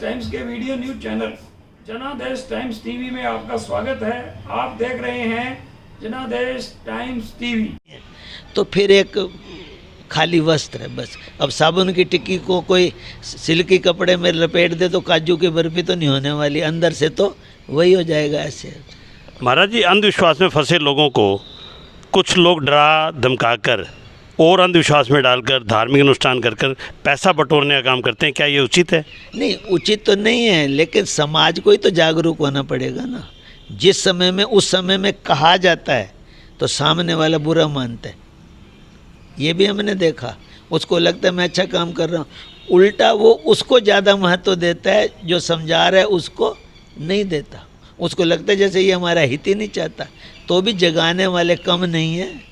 Times के video news channel जनादेश times TV में आपका स्वागत है। आप देख रहे हैं जनादेश टाइम्स टीवी। तो फिर एक खाली वस्त्र है बस। अब साबुन की टिक्की को कोई सिल्की कपड़े में लपेट दे तो काजू की बर्फी तो नहीं होने वाली, अंदर से तो वही हो जाएगा ऐसे। महाराज जी, अंधविश्वास में फंसे लोगों को कुछ लोग डरा धमकाकर और अंधविश्वास में डालकर धार्मिक अनुष्ठान कर कर पैसा बटोरने का काम करते हैं, क्या ये उचित है? नहीं, उचित तो नहीं है, लेकिन समाज को ही तो जागरूक होना पड़ेगा ना। जिस समय में उस समय में कहा जाता है तो सामने वाला बुरा मानता है। ये भी हमने देखा, उसको लगता है मैं अच्छा काम कर रहा हूँ, उल्टा वो उसको ज़्यादा महत्व देता है, जो समझा रहा है उसको नहीं देता। उसको लगता है जैसे ये हमारा हित ही नहीं चाहता। तो भी जगाने वाले कम नहीं हैं,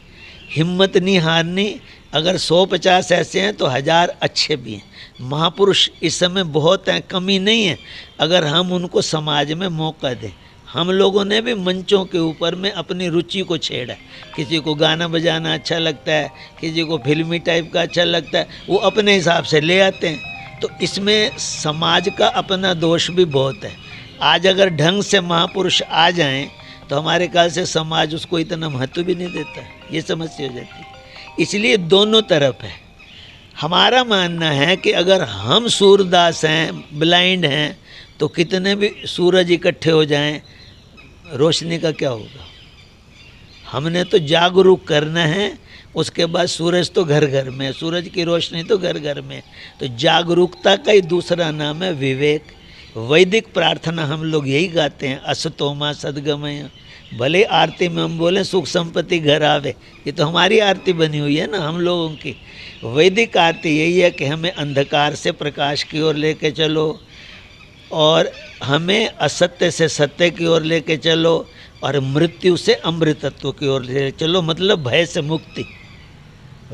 हिम्मत नहीं हारनी। अगर 150 ऐसे हैं तो 1000 अच्छे भी हैं। महापुरुष इस समय बहुत हैं, कमी नहीं है, अगर हम उनको समाज में मौका दें। हम लोगों ने भी मंचों के ऊपर में अपनी रुचि को छेड़ा। किसी को गाना बजाना अच्छा लगता है, किसी को फिल्मी टाइप का अच्छा लगता है, वो अपने हिसाब से ले आते हैं। तो इसमें समाज का अपना दोष भी बहुत है। आज अगर ढंग से महापुरुष आ जाएं तो हमारे ख्याल से समाज उसको इतना महत्व भी नहीं देता है, ये समस्या हो जाती है। इसलिए दोनों तरफ है। हमारा मानना है कि अगर हम सूरदास हैं, ब्लाइंड हैं, तो कितने भी सूरज इकट्ठे हो जाएं, रोशनी का क्या होगा। हमने तो जागरूक करना है। उसके बाद सूरज तो घर घर में, सूरज की रोशनी तो घर घर में। तो जागरूकता का ही दूसरा नाम है विवेक। वैदिक प्रार्थना हम लोग यही गाते हैं, असतोमा सद्गमय। भले आरती में हम बोलें सुख संपत्ति घर आवे, ये तो हमारी आरती बनी हुई है ना हम लोगों की। वैदिक आरती यही है कि हमें अंधकार से प्रकाश की ओर लेके चलो, और हमें असत्य से सत्य की ओर लेके चलो, और मृत्यु से अमृतत्व की ओर ले चलो, मतलब भय से मुक्ति।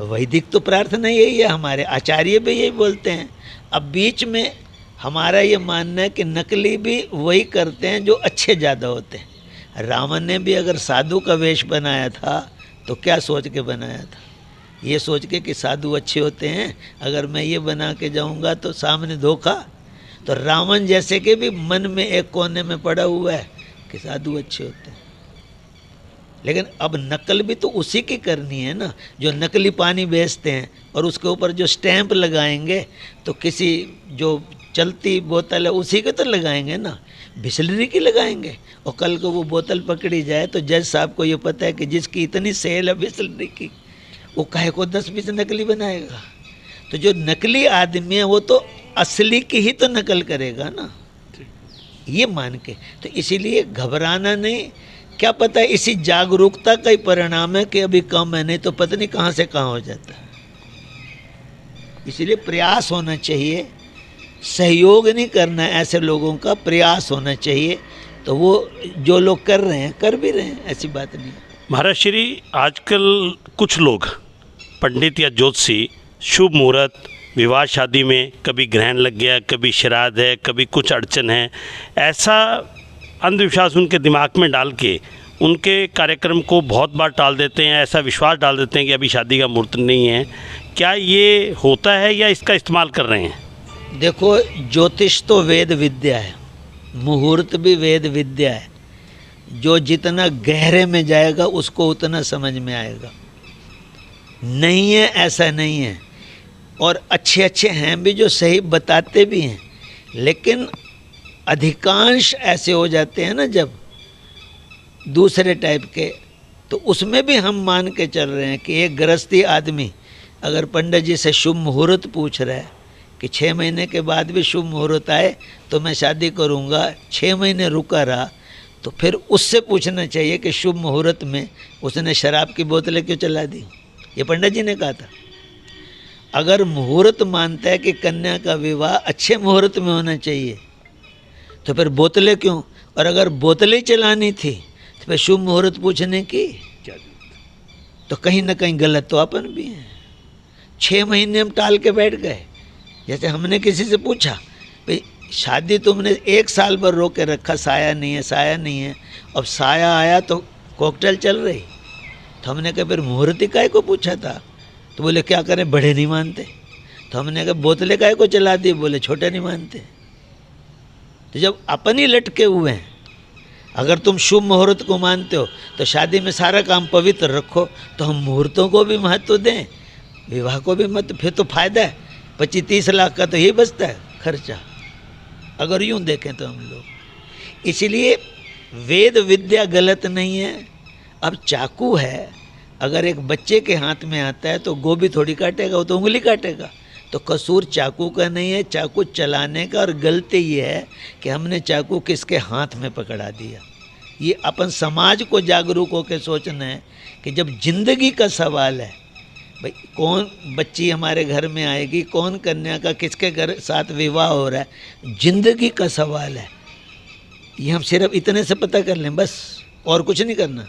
वैदिक तो प्रार्थना यही है, हमारे आचार्य भी यही बोलते हैं। अब बीच में हमारा ये मानना है कि नकली भी वही करते हैं जो अच्छे ज़्यादा होते हैं। रावण ने भी अगर साधु का वेश बनाया था तो क्या सोच के बनाया था? ये सोच के कि साधु अच्छे होते हैं, अगर मैं ये बना के जाऊंगा तो सामने धोखा। तो रावण जैसे के भी मन में एक कोने में पड़ा हुआ है कि साधु अच्छे होते हैं। लेकिन अब नकल भी तो उसी की करनी है ना, जो नकली पानी बेचते हैं और उसके ऊपर जो स्टैंप लगाएंगे, तो किसी जो चलती बोतल है उसी के तो लगाएंगे ना, बिसलरी की लगाएंगे। और कल को वो बोतल पकड़ी जाए तो जज साहब को ये पता है कि जिसकी इतनी सेल है बिसलरी की, वो काहे को 10-20 नकली बनाएगा। तो जो नकली आदमी है वो तो असली की ही तो नकल करेगा ना, ये मान के। तो इसीलिए घबराना नहीं, क्या पता है इसी जागरूकता का ही परिणाम है कि अभी कम है, नहीं तो पता नहीं कहाँ से कहाँ हो जाता है। इसलिए प्रयास होना चाहिए, सहयोग नहीं करना है, ऐसे लोगों का प्रयास होना चाहिए। तो वो जो लोग कर रहे हैं कर भी रहे हैं, ऐसी बात नहीं। महाराज श्री, आजकल कुछ लोग पंडित या ज्योतिषी शुभ मुहूर्त, विवाह शादी में कभी ग्रहण लग गया, कभी श्राद्ध है, कभी कुछ अड़चन है, ऐसा अंधविश्वास उनके दिमाग में डाल के उनके कार्यक्रम को बहुत बार टाल देते हैं। ऐसा विश्वास डाल देते हैं कि अभी शादी का मुहूर्त नहीं है। क्या ये होता है या इसका इस्तेमाल कर रहे हैं? देखो, ज्योतिष तो वेद विद्या है, मुहूर्त भी वेद विद्या है। जो जितना गहरे में जाएगा उसको उतना समझ में आएगा। नहीं है ऐसा नहीं है, और अच्छे अच्छे हैं भी जो सही बताते भी हैं, लेकिन अधिकांश ऐसे हो जाते हैं ना जब दूसरे टाइप के, तो उसमें भी हम मान के चल रहे हैं कि एक गृहस्थी आदमी अगर पंडित जी से शुभ मुहूर्त पूछ रहा है कि 6 महीने के बाद भी शुभ मुहूर्त आए तो मैं शादी करूंगा, 6 महीने रुका रहा, तो फिर उससे पूछना चाहिए कि शुभ मुहूर्त में उसने शराब की बोतलें क्यों चला दी। ये पंडित जी ने कहा था। अगर मुहूर्त मानता है कि कन्या का विवाह अच्छे मुहूर्त में होना चाहिए, तो फिर बोतलें क्यों? और अगर बोतलें चलानी थी तो फिर शुभ मुहूर्त पूछने की क्या? तो कहीं ना कहीं गलत तो अपन भी हैं। 6 महीने हम टाल के बैठ गए। जैसे हमने किसी से पूछा भाई शादी तुमने 1 साल भर रोक के रखा, साया नहीं है, साया नहीं है, अब साया आया तो कॉकटेल चल रही। तो हमने कहा फिर मुहूर्त काय को पूछा था? तो बोले क्या करें, बड़े नहीं मानते। तो हमने कहा बोतलें काय को चला दी? बोले छोटे नहीं मानते। तो जब अपन ही लटके हुए हैं, अगर तुम शुभ मुहूर्त को मानते हो तो शादी में सारा काम पवित्र रखो, तो हम मुहूर्तों को भी महत्व दें, विवाह को भी महत्व, फिर तो फायदा है। 25-30 लाख का तो यही बचता है खर्चा, अगर यूँ देखें तो हम लोग। इसलिए वेद विद्या गलत नहीं है। अब चाकू है, अगर एक बच्चे के हाथ में आता है तो गोभी थोड़ी काटेगा, वो तो उंगली काटेगा। तो कसूर चाकू का नहीं है, चाकू चलाने का। और गलती ये है कि हमने चाकू किसके हाथ में पकड़ा दिया। ये अपन समाज को जागरूक होकर सोचना है कि जब जिंदगी का सवाल है, भाई कौन बच्ची हमारे घर में आएगी, कौन कन्या का किसके घर साथ विवाह हो रहा है, जिंदगी का सवाल है। ये हम सिर्फ इतने से पता कर लें बस, और कुछ नहीं करना।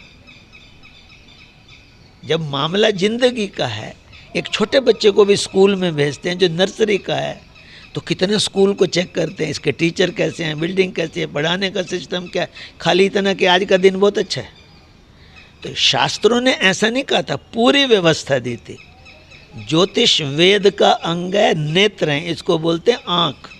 जब मामला जिंदगी का है, एक छोटे बच्चे को भी स्कूल में भेजते हैं जो नर्सरी का है, तो कितने स्कूल को चेक करते हैं, इसके टीचर कैसे हैं, बिल्डिंग कैसी है, पढ़ाने का सिस्टम क्या है। खाली इतना कि आज का दिन बहुत अच्छा है। तो शास्त्रों ने ऐसा नहीं कहा था, पूरी व्यवस्था दी थी। ज्योतिष वेद का अंग है, नेत्र हैं, इसको बोलते हैं आँख।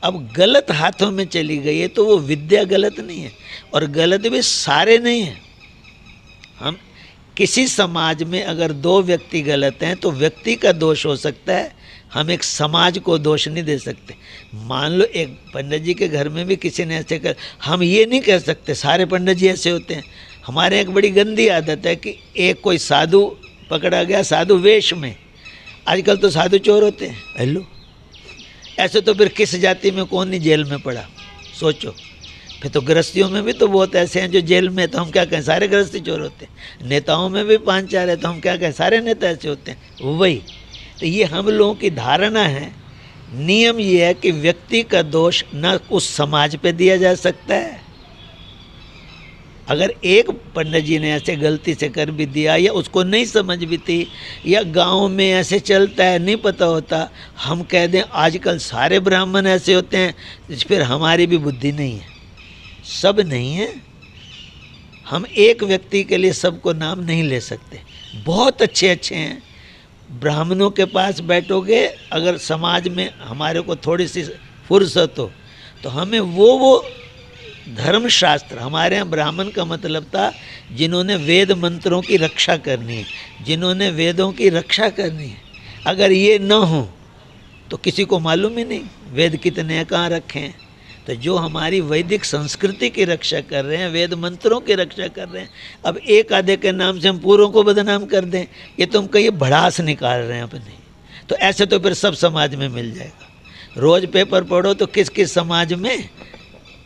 अब गलत हाथों में चली गई है तो वो विद्या गलत नहीं है, और गलत भी सारे नहीं हैं। हम किसी समाज में अगर 2 व्यक्ति गलत हैं तो व्यक्ति का दोष हो सकता है, हम एक समाज को दोष नहीं दे सकते। मान लो एक पंडित जी के घर में भी किसी ने ऐसे कर, हम ये नहीं कह सकते सारे पंडित जी ऐसे होते हैं। हमारे एक बड़ी गंदी आदत है कि एक कोई साधु पकड़ा गया, साधु वेश में। आजकल तो साधु चोर होते हैं। हेलो, ऐसे तो फिर किस जाति में कौन नहीं जेल में पड़ा, सोचो। फिर तो गृहस्थियों में भी तो बहुत ऐसे हैं जो जेल में, तो हम क्या कहें सारे गृहस्थी चोर होते हैं। नेताओं में भी 5-4 है, तो हम क्या कहें सारे नेता ऐसे होते हैं। वही तो ये हम लोगों की धारणा है। नियम ये है कि व्यक्ति का दोष न उस समाज पे दिया जा सकता है। अगर एक पंडित जी ने ऐसे गलती से कर भी दिया, या उसको नहीं समझ भी थी, या गांव में ऐसे चलता है नहीं पता होता, हम कह दें आजकल सारे ब्राह्मण ऐसे होते हैं, फिर हमारी भी बुद्धि नहीं है। सब नहीं है। हम एक व्यक्ति के लिए सबको नाम नहीं ले सकते। बहुत अच्छे अच्छे हैं। ब्राह्मणों के पास बैठोगे, अगर समाज में हमारे को थोड़ी सी फुर्सत हो तो हमें वो धर्मशास्त्र, हमारे यहाँ ब्राह्मण का मतलब था जिन्होंने वेद मंत्रों की रक्षा करनी है, जिन्होंने वेदों की रक्षा करनी है। अगर ये न हो तो किसी को मालूम ही नहीं वेद कितने कहाँ रखे हैं। तो जो हमारी वैदिक संस्कृति की रक्षा कर रहे हैं, वेद मंत्रों की रक्षा कर रहे हैं, अब एक आधे के नाम से हम पूरों को बदनाम कर दें, ये तो हम कहीं भड़ास निकाल रहे हैं अपने। तो ऐसे तो फिर सब समाज में मिल जाएगा। रोज़ पेपर पढ़ो तो किस किस समाज में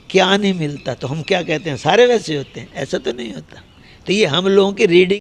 क्या नहीं मिलता, तो हम क्या कहते हैं सारे वैसे होते हैं, ऐसा तो नहीं होता। तो ये हम लोगों की रीडिंग